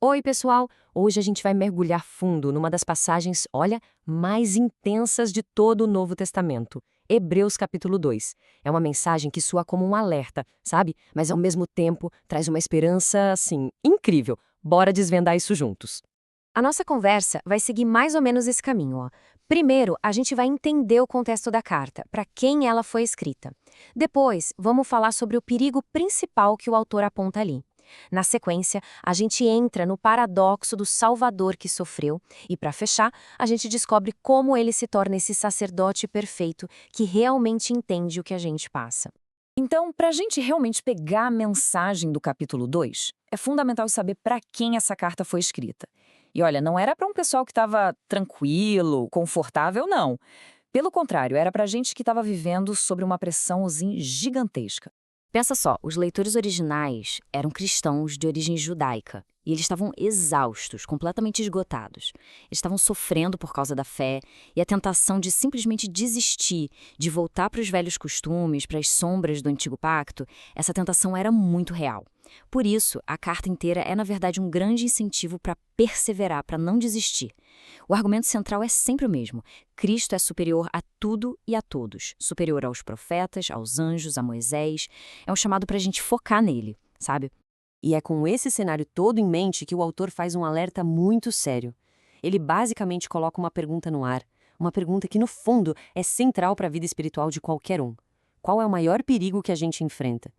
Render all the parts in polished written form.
Oi, pessoal! Hoje a gente vai mergulhar fundo numa das passagens, olha, mais intensas de todo o Novo Testamento. Hebreus capítulo 2. É uma mensagem que soa como um alerta, sabe? Mas ao mesmo tempo traz uma esperança, assim, incrível. Bora desvendar isso juntos. A nossa conversa vai seguir mais ou menos esse caminho, ó. Primeiro, a gente vai entender o contexto da carta, para quem ela foi escrita. Depois, vamos falar sobre o perigo principal que o autor aponta ali. Na sequência, a gente entra no paradoxo do Salvador que sofreu e, para fechar, a gente descobre como ele se torna esse sacerdote perfeito que realmente entende o que a gente passa. Então, para a gente realmente pegar a mensagem do capítulo 2, é fundamental saber para quem essa carta foi escrita. E olha, não era para um pessoal que estava tranquilo, confortável, não. Pelo contrário, era para gente que estava vivendo sobre uma pressão assim, gigantesca. Pensa só, os leitores originais eram cristãos de origem judaica e eles estavam exaustos, completamente esgotados. Eles estavam sofrendo por causa da fé e a tentação de simplesmente desistir, de voltar para os velhos costumes, para as sombras do antigo pacto, essa tentação era muito real. Por isso, a carta inteira é, na verdade, um grande incentivo para perseverar, para não desistir. O argumento central é sempre o mesmo. Cristo é superior a tudo e a todos. Superior aos profetas, aos anjos, a Moisés. É um chamado para a gente focar nele, sabe? E é com esse cenário todo em mente que o autor faz um alerta muito sério. Ele basicamente coloca uma pergunta no ar, uma pergunta que, no fundo, é central para a vida espiritual de qualquer um. Qual é o maior perigo que a gente enfrenta?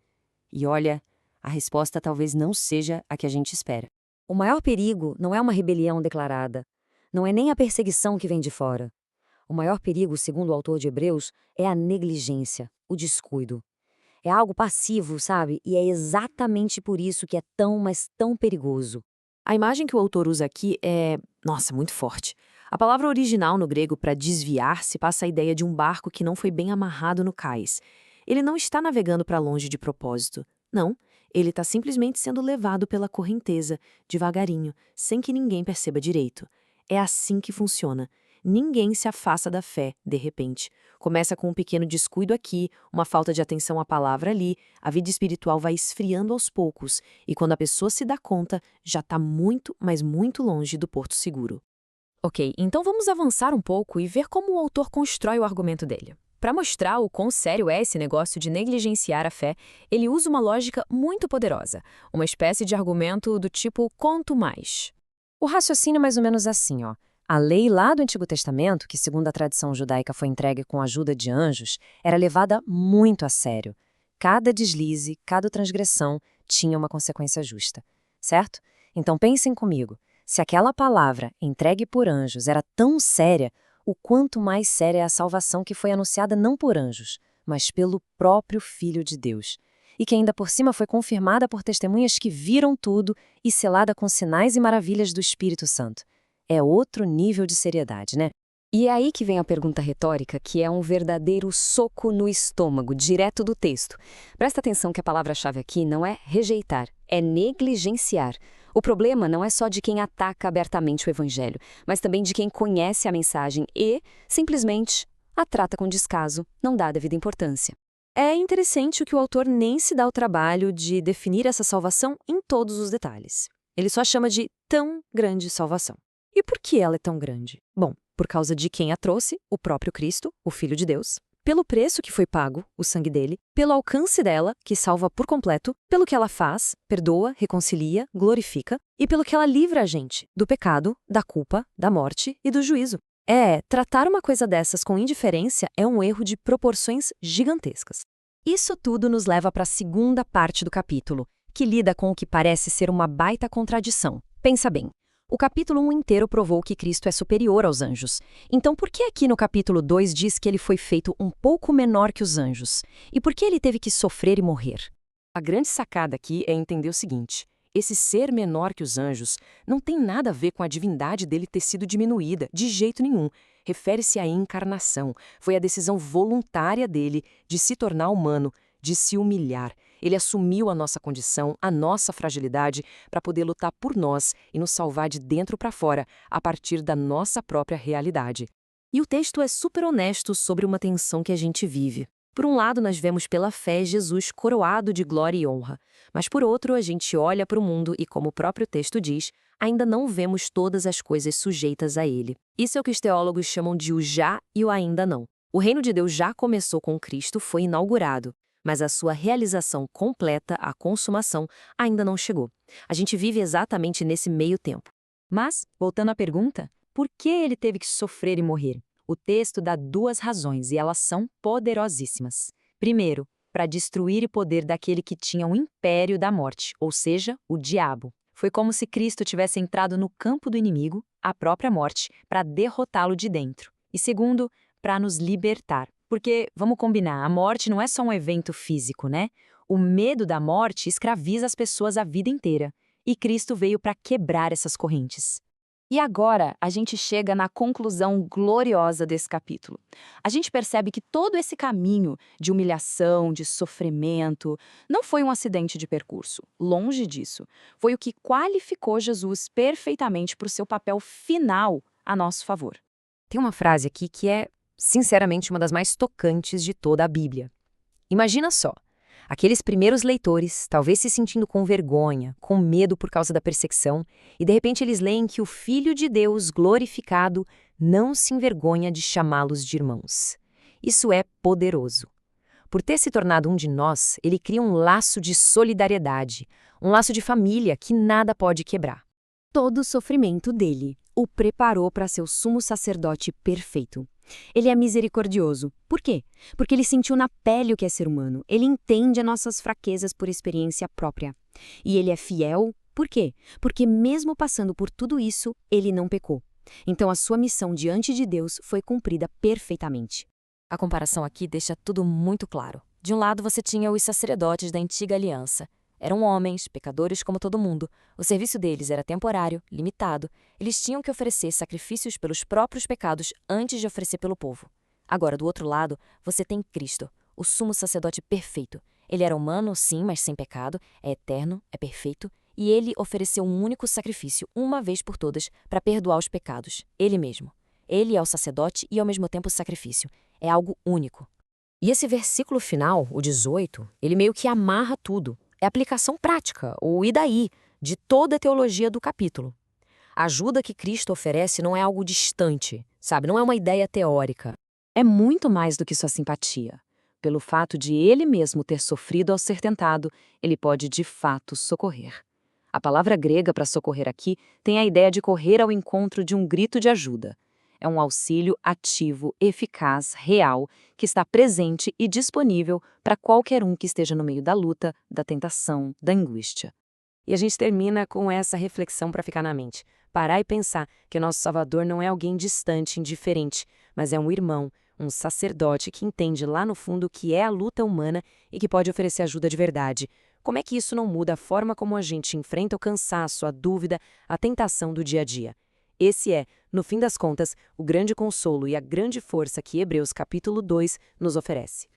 E olha, a resposta talvez não seja a que a gente espera. O maior perigo não é uma rebelião declarada, não é nem a perseguição que vem de fora. O maior perigo, segundo o autor de Hebreus, é a negligência, o descuido. É algo passivo, sabe? E é exatamente por isso que é tão, mas tão perigoso. A imagem que o autor usa aqui é, nossa, muito forte. A palavra original no grego para desviar-se passa a ideia de um barco que não foi bem amarrado no cais. Ele não está navegando para longe de propósito. Não, ele está simplesmente sendo levado pela correnteza, devagarinho, sem que ninguém perceba direito. É assim que funciona. Ninguém se afasta da fé, de repente. Começa com um pequeno descuido aqui, uma falta de atenção à palavra ali, a vida espiritual vai esfriando aos poucos, e quando a pessoa se dá conta, já está muito, mas muito longe do porto seguro. Ok, então vamos avançar um pouco e ver como o autor constrói o argumento dele. Para mostrar o quão sério é esse negócio de negligenciar a fé, ele usa uma lógica muito poderosa, uma espécie de argumento do tipo quanto mais. O raciocínio é mais ou menos assim, ó. A lei lá do Antigo Testamento, que segundo a tradição judaica foi entregue com a ajuda de anjos, era levada muito a sério. Cada deslize, cada transgressão tinha uma consequência justa, certo? Então pensem comigo, se aquela palavra entregue por anjos era tão séria, o quanto mais séria é a salvação que foi anunciada não por anjos, mas pelo próprio Filho de Deus. E que ainda por cima foi confirmada por testemunhas que viram tudo e selada com sinais e maravilhas do Espírito Santo. É outro nível de seriedade, né? E é aí que vem a pergunta retórica, que é um verdadeiro soco no estômago, direto do texto. Presta atenção que a palavra-chave aqui não é rejeitar, é negligenciar. O problema não é só de quem ataca abertamente o evangelho, mas também de quem conhece a mensagem e, simplesmente, a trata com descaso, não dá a devida importância. É interessante o que o autor nem se dá o trabalho de definir essa salvação em todos os detalhes. Ele só chama de tão grande salvação. E por que ela é tão grande? Bom, por causa de quem a trouxe, o próprio Cristo, o Filho de Deus, pelo preço que foi pago, o sangue dele, pelo alcance dela, que salva por completo, pelo que ela faz, perdoa, reconcilia, glorifica, e pelo que ela livra a gente do pecado, da culpa, da morte e do juízo. Tratar uma coisa dessas com indiferença é um erro de proporções gigantescas. Isso tudo nos leva para a segunda parte do capítulo, que lida com o que parece ser uma baita contradição. Pensa bem. O capítulo 1 inteiro provou que Cristo é superior aos anjos. Então, por que aqui no capítulo 2 diz que ele foi feito um pouco menor que os anjos? E por que ele teve que sofrer e morrer? A grande sacada aqui é entender o seguinte: esse ser menor que os anjos não tem nada a ver com a divindade dele ter sido diminuída, de jeito nenhum. Refere-se à encarnação. Foi a decisão voluntária dele de se tornar humano, de se humilhar. Ele assumiu a nossa condição, a nossa fragilidade, para poder lutar por nós e nos salvar de dentro para fora, a partir da nossa própria realidade. E o texto é super honesto sobre uma tensão que a gente vive. Por um lado, nós vemos pela fé Jesus coroado de glória e honra, mas por outro, a gente olha para o mundo e, como o próprio texto diz, ainda não vemos todas as coisas sujeitas a ele. Isso é o que os teólogos chamam de o já e o ainda não. O reino de Deus já começou com Cristo, foi inaugurado, mas a sua realização completa, a consumação, ainda não chegou. A gente vive exatamente nesse meio tempo. Mas, voltando à pergunta, por que ele teve que sofrer e morrer? O texto dá duas razões e elas são poderosíssimas. Primeiro, para destruir o poder daquele que tinha o império da morte, ou seja, o diabo. Foi como se Cristo tivesse entrado no campo do inimigo, a própria morte, para derrotá-lo de dentro. E segundo, para nos libertar. Porque, vamos combinar, a morte não é só um evento físico, né? O medo da morte escraviza as pessoas a vida inteira. E Cristo veio para quebrar essas correntes. E agora, a gente chega na conclusão gloriosa desse capítulo. A gente percebe que todo esse caminho de humilhação, de sofrimento, não foi um acidente de percurso. Longe disso. Foi o que qualificou Jesus perfeitamente para o seu papel final a nosso favor. Tem uma frase aqui que é, sinceramente, uma das mais tocantes de toda a Bíblia. Imagina só. Aqueles primeiros leitores, talvez se sentindo com vergonha, com medo por causa da perseguição, e de repente eles leem que o Filho de Deus glorificado não se envergonha de chamá-los de irmãos. Isso é poderoso. Por ter se tornado um de nós, ele cria um laço de solidariedade, um laço de família que nada pode quebrar. Todo o sofrimento dele o preparou para ser o sumo sacerdote perfeito. Ele é misericordioso. Por quê? Porque ele sentiu na pele o que é ser humano. Ele entende as nossas fraquezas por experiência própria. E ele é fiel. Por quê? Porque mesmo passando por tudo isso, ele não pecou. Então a sua missão diante de Deus foi cumprida perfeitamente. A comparação aqui deixa tudo muito claro. De um lado você tinha os sacerdotes da antiga aliança. Eram homens, pecadores como todo mundo. O serviço deles era temporário, limitado. Eles tinham que oferecer sacrifícios pelos próprios pecados antes de oferecer pelo povo. Agora, do outro lado, você tem Cristo, o sumo sacerdote perfeito. Ele era humano, sim, mas sem pecado, é eterno, é perfeito, e ele ofereceu um único sacrifício, uma vez por todas, para perdoar os pecados. Ele mesmo. Ele é o sacerdote e, ao mesmo tempo, o sacrifício. É algo único. E esse versículo final, o 18, ele meio que amarra tudo. É a aplicação prática, ou e daí, de toda a teologia do capítulo. A ajuda que Cristo oferece não é algo distante, sabe? Não é uma ideia teórica. É muito mais do que sua simpatia. Pelo fato de ele mesmo ter sofrido ao ser tentado, ele pode de fato socorrer. A palavra grega para socorrer aqui tem a ideia de correr ao encontro de um grito de ajuda. É um auxílio ativo, eficaz, real, que está presente e disponível para qualquer um que esteja no meio da luta, da tentação, da angústia. E a gente termina com essa reflexão para ficar na mente. Parar e pensar que o nosso Salvador não é alguém distante, indiferente, mas é um irmão, um sacerdote que entende lá no fundo o que é a luta humana e que pode oferecer ajuda de verdade. Como é que isso não muda a forma como a gente enfrenta o cansaço, a dúvida, a tentação do dia a dia? Esse é, no fim das contas, o grande consolo e a grande força que Hebreus capítulo 2 nos oferece.